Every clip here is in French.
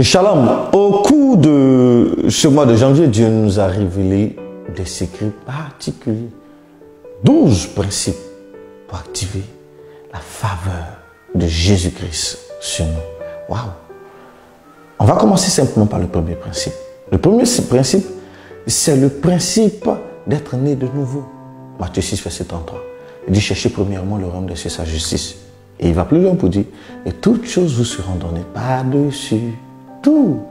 Shalom, au cours de ce mois de janvier, Dieu nous a révélé des secrets particuliers. 12 principes pour activer la faveur de Jésus-Christ sur nous. Waouh! On va commencer simplement par le premier principe. Le premier principe, c'est le principe d'être né de nouveau. Matthieu 6, verset 33. Il dit, cherchez premièrement le royaume de Dieu et sa justice. Et il va plus loin pour dire, et toutes choses vous seront données par-dessus tout.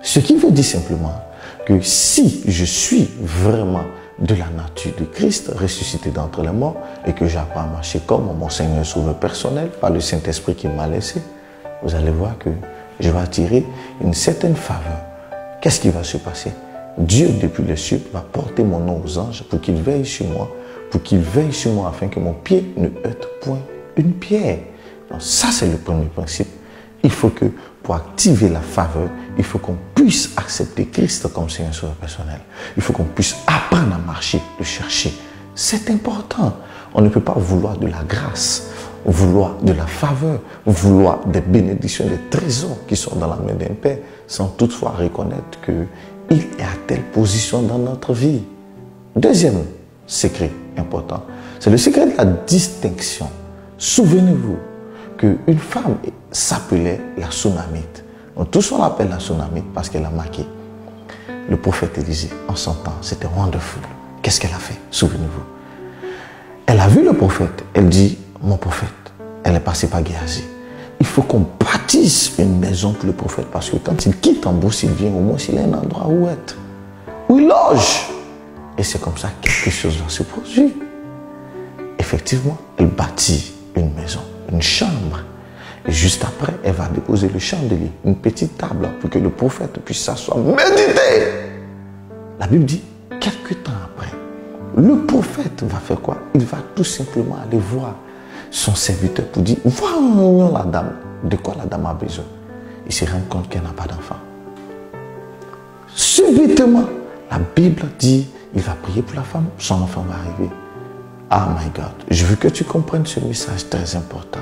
Ce qui veut dire simplement que si je suis vraiment de la nature de Christ, ressuscité d'entre les morts, et que j'apprends à marcher comme mon Seigneur Sauveur personnel, par le Saint-Esprit qui m'a laissé, vous allez voir que je vais attirer une certaine faveur. Qu'est-ce qui va se passer? Dieu, depuis les cieux, va porter mon nom aux anges pour qu'ils veillent sur moi, afin que mon pied ne heurte point une pierre. Donc ça, c'est le premier principe. Il faut que, pour activer la faveur, il faut qu'on puisse accepter Christ comme Seigneur Sauveur personnel. Il faut qu'on puisse apprendre à marcher, le chercher. C'est important. On ne peut pas vouloir de la grâce, vouloir de la faveur, vouloir des bénédictions, des trésors qui sont dans la main d'un Père, sans toutefois reconnaître qu'il est à telle position dans notre vie. Deuxième secret important, c'est le secret de la distinction. Souvenez-vous qu'une femme s'appelait la Sunamite. Donc, tous on l'appelle la Sunamite parce qu'elle a marqué le prophète Élisée en son temps. C'était wonderful. Qu'est-ce qu'elle a fait? Souvenez-vous. Elle a vu le prophète. Elle dit, mon prophète. Elle est passée par Géasi. Il faut qu'on bâtisse une maison pour le prophète parce que quand il quitte en bourse, il vient au moins s'il a un endroit où être, où il loge. Et c'est comme ça que quelque chose va se produire. Effectivement, elle bâtit une maison, une chambre. Et juste après, elle va déposer le chandelier, une petite table pour que le prophète puisse s'asseoir, méditer. La Bible dit, quelque temps après, le prophète va faire quoi? Il va tout simplement aller voir son serviteur pour dire, voyons la dame, de quoi la dame a besoin. Il se rend compte qu'elle n'a pas d'enfant. Subitement, la Bible dit, il va prier pour la femme, son enfant va arriver. Ah my God, je veux que tu comprennes ce message très important.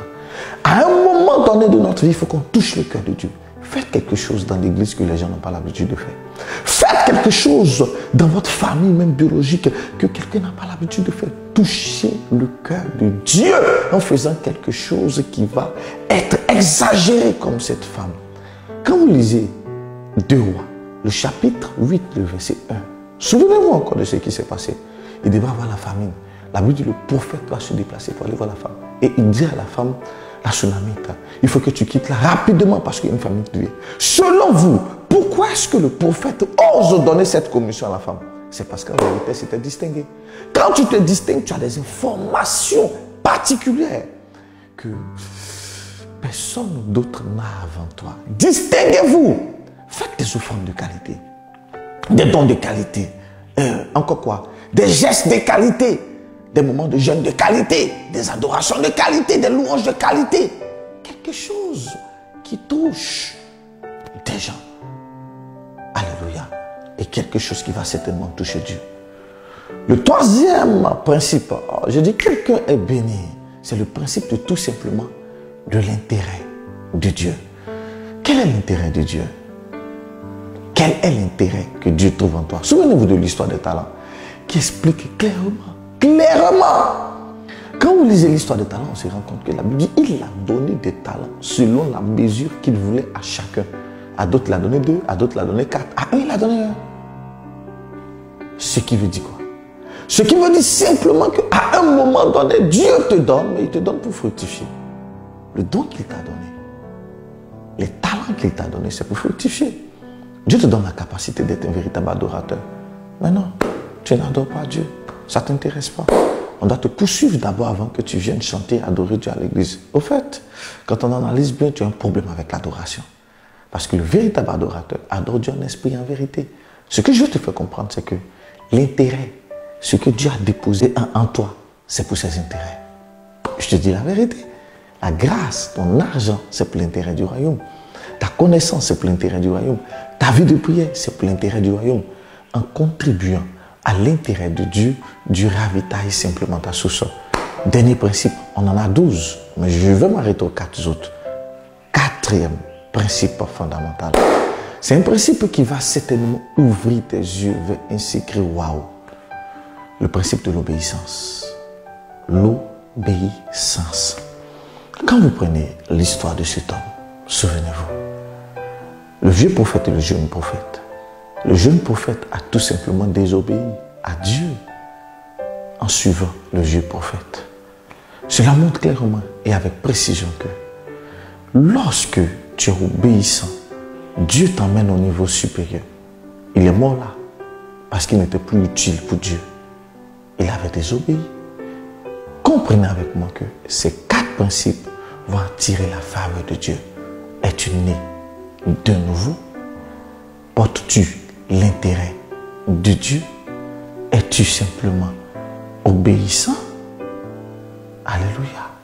À un moment donné de notre vie, il faut qu'on touche le cœur de Dieu. Faites quelque chose dans l'église que les gens n'ont pas l'habitude de faire. Faites quelque chose dans votre famille, même biologique, que quelqu'un n'a pas l'habitude de faire. Touchez le cœur de Dieu en faisant quelque chose qui va être exagéré comme cette femme. Quand vous lisez 2 Rois, le chapitre 8, le verset 1, souvenez-vous encore de ce qui s'est passé. Il devait avoir la famine. La Bible dit le prophète va se déplacer pour aller voir la femme. Et il dit à la femme, la Sunamite, il faut que tu quittes là rapidement parce qu'il y a une famine qui vient. Selon vous, pourquoi est-ce que le prophète ose donner cette commission à la femme? C'est parce qu'en vérité, c'était distingué. Quand tu te distingues, tu as des informations particulières que personne d'autre n'a avant toi. Distinguez-vous. Faites des offrandes de qualité, des dons de qualité. Encore quoi? Des gestes de qualité. Des moments de jeûne de qualité, des adorations de qualité, des louanges de qualité. Quelque chose qui touche des gens. Alléluia. Et quelque chose qui va certainement toucher Dieu. Le troisième principe, je dis quelqu'un est béni. C'est le principe de tout simplement de l'intérêt de Dieu. Quel est l'intérêt de Dieu? Quel est l'intérêt que Dieu trouve en toi? Souvenez-vous de l'histoire des talents qui explique clairement. Quand vous lisez l'histoire des talents, on se rend compte que la Bible dit il a donné des talents selon la mesure qu'il voulait à chacun. À d'autres, il a donné 2, à d'autres, il a donné 4. À un, il a donné 1. Ce qui veut dire quoi? Ce qui veut dire simplement qu'à un moment donné, Dieu te donne, mais il te donne pour fructifier. Le don qu'il t'a donné, les talents qu'il t'a donné, c'est pour fructifier. Dieu te donne la capacité d'être un véritable adorateur. Mais non, tu n'adores pas Dieu. Ça ne t'intéresse pas. On doit te poursuivre d'abord avant que tu viennes chanter, adorer Dieu à l'église. Au fait, quand on analyse bien, tu as un problème avec l'adoration. Parce que le véritable adorateur adore Dieu en esprit et en vérité. Ce que je veux te faire comprendre, c'est que l'intérêt, ce que Dieu a déposé en toi, c'est pour ses intérêts. Je te dis la vérité. La grâce, ton argent, c'est pour l'intérêt du royaume. Ta connaissance, c'est pour l'intérêt du royaume. Ta vie de prière, c'est pour l'intérêt du royaume. En contribuant à l'intérêt de Dieu, Dieu ravitaille simplement ta sous-sol. Dernier principe, on en a 12, mais je vais m'arrêter aux 4 autres. Quatrième principe fondamental. C'est un principe qui va certainement ouvrir tes yeux vers un secret waouh. Le principe de l'obéissance. L'obéissance. Quand vous prenez l'histoire de cet homme, souvenez-vous, le vieux prophète et le jeune prophète. Le jeune prophète a tout simplement désobéi à Dieu en suivant le vieux prophète. Cela montre clairement et avec précision que lorsque tu es obéissant, Dieu t'emmène au niveau supérieur. Il est mort là parce qu'il n'était plus utile pour Dieu. Il avait désobéi. Comprenez avec moi que ces 4 principes vont attirer la faveur de Dieu. Es-tu né de nouveau? Portes-tu l'intérêt de Dieu? Es-tu simplement obéissant? Alléluia.